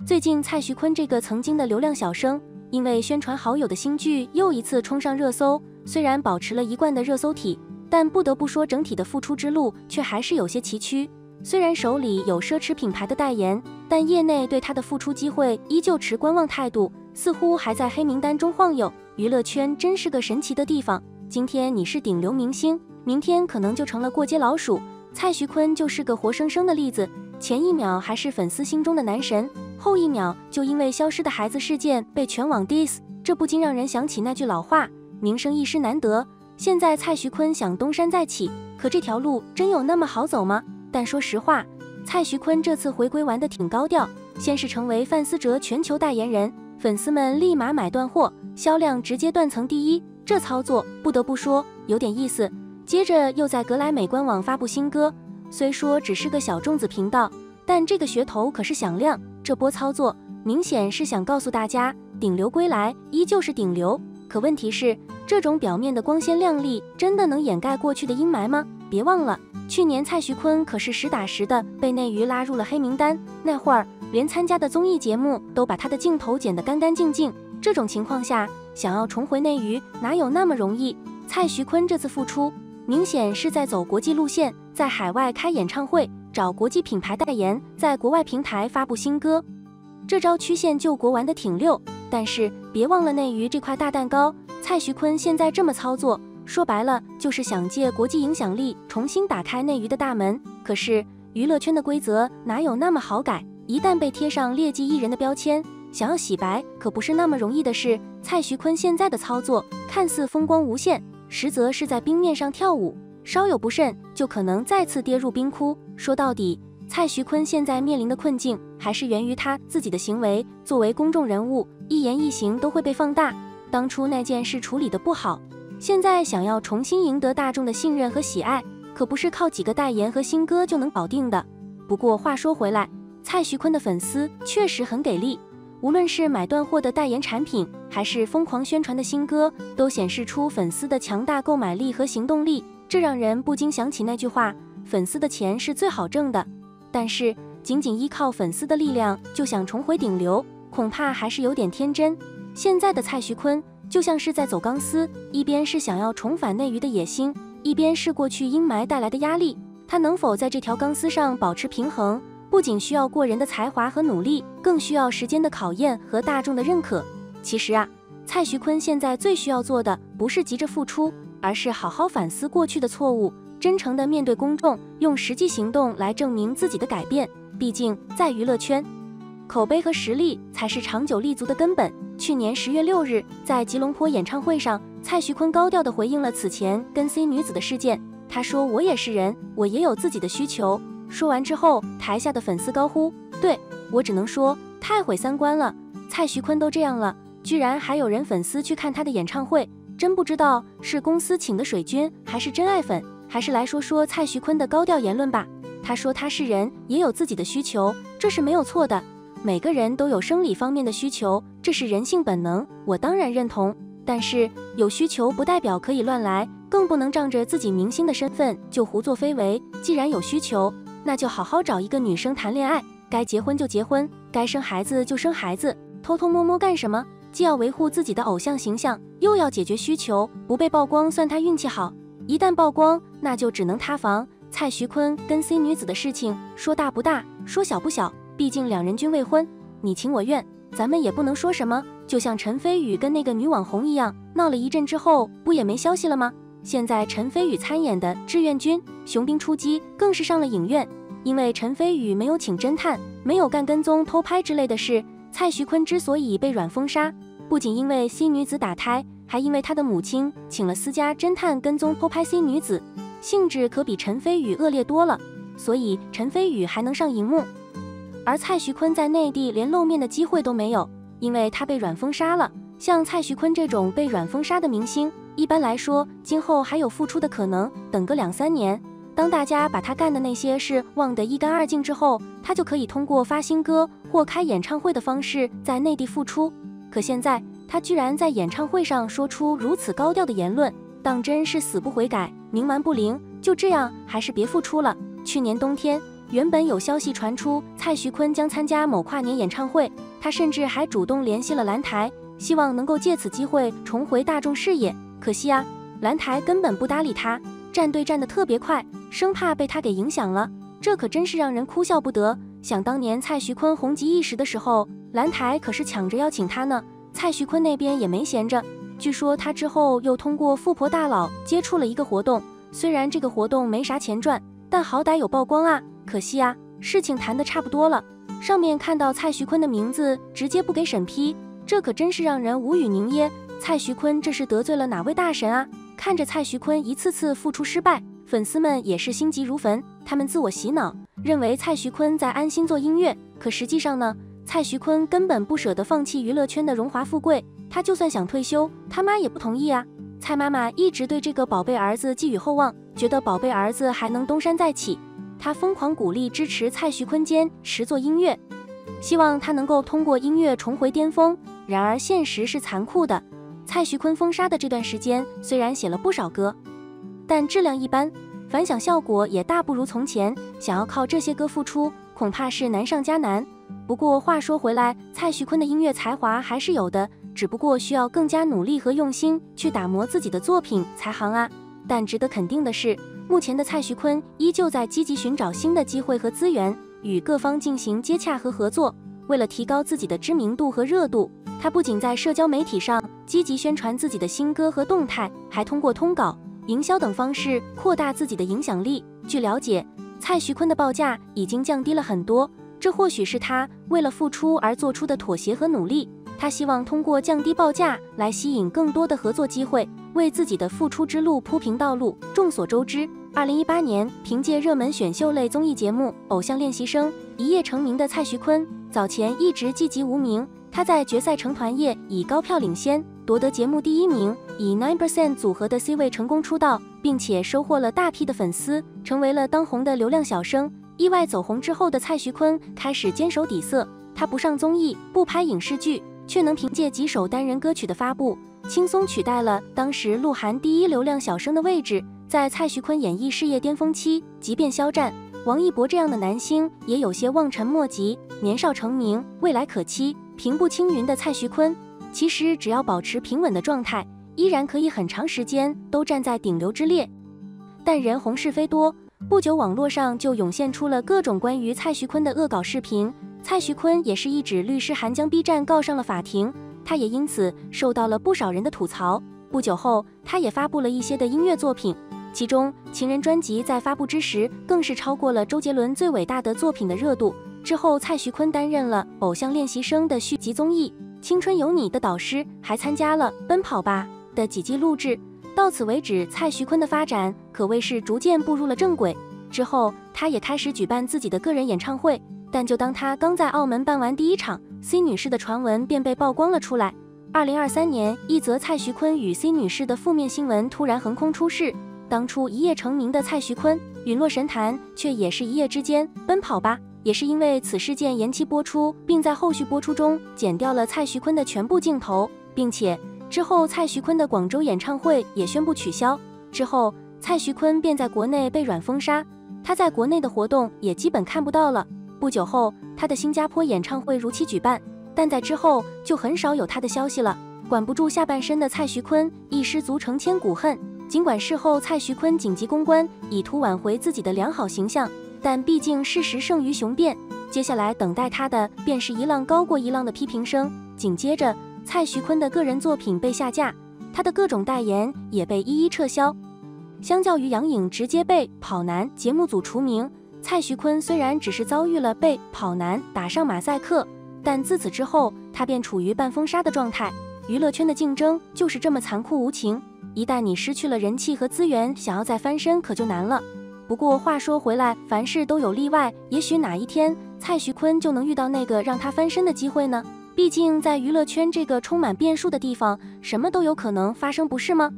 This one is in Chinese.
最近蔡徐坤这个曾经的流量小生，因为宣传好友的新剧又一次冲上热搜，虽然保持了一贯的热搜体，但不得不说整体的复出之路却还是有些崎岖。虽然手里有奢侈品牌的代言，但业内对他的复出机会依旧持观望态度，似乎还在黑名单中晃悠。娱乐圈真是个神奇的地方，今天你是顶流明星，明天可能就成了过街老鼠。蔡徐坤就是个活生生的例子，前一秒还是粉丝心中的男神，后一秒就因为消失的孩子事件被全网 diss， 这不禁让人想起那句老话，名声一时难得。现在蔡徐坤想东山再起，可这条路真有那么好走吗？但说实话，蔡徐坤这次回归玩得挺高调，先是成为范思哲全球代言人，粉丝们立马买断货，销量直接断层第一，这操作不得不说有点意思。接着又在格莱美官网发布新歌，虽说只是个小众子频道，但这个噱头可是响亮。这波操作明显是想告诉大家，顶流归来依旧是顶流。可问题是，这种表面的光鲜亮丽真的能掩盖过去的阴霾吗？别忘了，去年蔡徐坤可是实打实的被内娱拉入了黑名单，那会儿连参加的综艺节目都把他的镜头剪得干干净净。这种情况下，想要重回内娱哪有那么容易？蔡徐坤这次复出，明显是在走国际路线，在海外开演唱会，找国际品牌代言，在国外平台发布新歌。这招曲线救国玩得挺溜，但是别忘了内娱这块大蛋糕，蔡徐坤现在这么操作，说白了就是想借国际影响力重新打开内娱的大门。可是娱乐圈的规则哪有那么好改？一旦被贴上劣迹艺人的标签，想要洗白可不是那么容易的事。蔡徐坤现在的操作看似风光无限，实则是在冰面上跳舞，稍有不慎就可能再次跌入冰窟。说到底，蔡徐坤现在面临的困境还是源于他自己的行为。作为公众人物，一言一行都会被放大，当初那件事处理得不好，现在想要重新赢得大众的信任和喜爱，可不是靠几个代言和新歌就能搞定的。不过话说回来，蔡徐坤的粉丝确实很给力，无论是买断货的代言产品，还是疯狂宣传的新歌，都显示出粉丝的强大购买力和行动力。这让人不禁想起那句话，粉丝的钱是最好挣的。但是仅仅依靠粉丝的力量就想重回顶流，恐怕还是有点天真。现在的蔡徐坤就像是在走钢丝，一边是想要重返内娱的野心，一边是过去阴霾带来的压力。他能否在这条钢丝上保持平衡，不仅需要过人的才华和努力，更需要时间的考验和大众的认可。其实啊，蔡徐坤现在最需要做的不是急着复出，而是好好反思过去的错误，真诚地面对公众，用实际行动来证明自己的改变。毕竟在娱乐圈，口碑和实力才是长久立足的根本。去年10月6日，在吉隆坡演唱会上，蔡徐坤高调地回应了此前跟 C 女子的事件。他说：“我也是人，我也有自己的需求。”说完之后，台下的粉丝高呼：“对，我只能说太毁三观了，蔡徐坤都这样了，居然还有人粉丝去看他的演唱会，真不知道是公司请的水军，还是真爱粉。”还是来说说蔡徐坤的高调言论吧。他说他是人，也有自己的需求，这是没有错的。每个人都有生理方面的需求，这是人性本能，我当然认同。但是有需求不代表可以乱来，更不能仗着自己明星的身份就胡作非为。既然有需求，那就好好找一个女生谈恋爱，该结婚就结婚，该生孩子就生孩子，偷偷摸摸干什么？既要维护自己的偶像形象，又要解决需求，不被曝光算他运气好，一旦曝光，那就只能塌房。蔡徐坤跟 C 女子的事情，说大不大，说小不小，毕竟两人均未婚，你情我愿，咱们也不能说什么。就像陈飞宇跟那个女网红一样，闹了一阵之后，不也没消息了吗？现在陈飞宇参演的《志愿军：雄兵出击》更是上了影院，因为陈飞宇没有请侦探，没有干跟踪、偷拍之类的事，蔡徐坤之所以被软封杀，不仅因为 C 女子打胎，还因为他的母亲请了私家侦探跟踪偷拍 C 女子，性质可比陈飞宇恶劣多了，所以陈飞宇还能上荧幕，而蔡徐坤在内地连露面的机会都没有，因为他被软封杀了。像蔡徐坤这种被软封杀的明星，一般来说今后还有复出的可能，等个2-3年，当大家把他干的那些事忘得一干二净之后，他就可以通过发新歌或开演唱会的方式在内地复出。可现在他居然在演唱会上说出如此高调的言论，当真是死不悔改，冥顽不灵。就这样，还是别复出了。去年冬天，原本有消息传出蔡徐坤将参加某跨年演唱会，他甚至还主动联系了蓝台，希望能够借此机会重回大众视野。可惜啊，蓝台根本不搭理他，站队站得特别快，生怕被他给影响了。这可真是让人哭笑不得。想当年蔡徐坤红极一时的时候，蓝台可是抢着邀请他呢，蔡徐坤那边也没闲着。据说他之后又通过富婆大佬接触了一个活动，虽然这个活动没啥钱赚，但好歹有曝光啊。可惜啊，事情谈得差不多了，上面看到蔡徐坤的名字，直接不给审批，这可真是让人无语凝噎。蔡徐坤这是得罪了哪位大神啊？看着蔡徐坤一次次复出失败，粉丝们也是心急如焚，他们自我洗脑，认为蔡徐坤在安心做音乐。可实际上呢，蔡徐坤根本不舍得放弃娱乐圈的荣华富贵，他就算想退休，他妈也不同意啊。蔡妈妈一直对这个宝贝儿子寄予厚望，觉得宝贝儿子还能东山再起，他疯狂鼓励支持蔡徐坤坚持做音乐，希望他能够通过音乐重回巅峰。然而现实是残酷的，蔡徐坤封杀的这段时间虽然写了不少歌，但质量一般，反响效果也大不如从前，想要靠这些歌复出，恐怕是难上加难。不过话说回来，蔡徐坤的音乐才华还是有的，只不过需要更加努力和用心去打磨自己的作品才行啊。但值得肯定的是，目前的蔡徐坤依旧在积极寻找新的机会和资源，与各方进行接洽和合作。为了提高自己的知名度和热度，他不仅在社交媒体上积极宣传自己的新歌和动态，还通过通稿、营销等方式扩大自己的影响力。据了解，蔡徐坤的报价已经降低了很多，这或许是他为了复出而做出的妥协和努力。他希望通过降低报价来吸引更多的合作机会，为自己的复出之路铺平道路。众所周知，2018年凭借热门选秀类综艺节目《偶像练习生》一夜成名的蔡徐坤，早前一直寂寂无名。他在决赛成团夜以高票领先，夺得节目第1名，以 9% 组合的 C 位成功出道，并且收获了大批的粉丝，成为了当红的流量小生。意外走红之后的蔡徐坤开始坚守底色，他不上综艺，不拍影视剧，却能凭借几首单人歌曲的发布，轻松取代了当时鹿晗第一流量小生的位置。在蔡徐坤演艺事业巅峰期，即便肖战、王一博这样的男星也有些望尘莫及，年少成名，未来可期。平步青云的蔡徐坤，其实只要保持平稳的状态，依然可以很长时间都站在顶流之列。但人红是非多，不久网络上就涌现出了各种关于蔡徐坤的恶搞视频。蔡徐坤也是一纸律师函将 B 站告上了法庭，他也因此受到了不少人的吐槽。不久后，他也发布了一些的音乐作品，其中《情人》专辑在发布之时更是超过了周杰伦最伟大的作品的热度。之后，蔡徐坤担任了《偶像练习生》的续集综艺《青春有你》的导师，还参加了《奔跑吧》的几季录制。到此为止，蔡徐坤的发展可谓是逐渐步入了正轨。之后，他也开始举办自己的个人演唱会，但就当他刚在澳门办完第一场 C 女士的传闻便被曝光了出来。2023年，一则蔡徐坤与 C 女士的负面新闻突然横空出世。当初一夜成名的蔡徐坤陨落神坛，却也是一夜之间。奔跑吧也是因为此事件延期播出，并在后续播出中剪掉了蔡徐坤的全部镜头，并且之后蔡徐坤的广州演唱会也宣布取消。之后蔡徐坤便在国内被软封杀，他在国内的活动也基本看不到了。不久后，他的新加坡演唱会如期举办，但在之后就很少有他的消息了。管不住下半身的蔡徐坤一失足成千古恨，尽管事后蔡徐坤紧急公关，以图挽回自己的良好形象，但毕竟事实胜于雄辩，接下来等待他的便是一浪高过一浪的批评声。紧接着，蔡徐坤的个人作品被下架，他的各种代言也被一一撤销。相较于杨颖直接被跑男节目组除名，蔡徐坤虽然只是遭遇了被跑男打上马赛克，但自此之后，他便处于半封杀的状态。娱乐圈的竞争就是这么残酷无情，一旦你失去了人气和资源，想要再翻身可就难了。不过话说回来，凡事都有例外，也许哪一天蔡徐坤就能遇到那个让他翻身的机会呢？毕竟在娱乐圈这个充满变数的地方，什么都有可能发生，不是吗？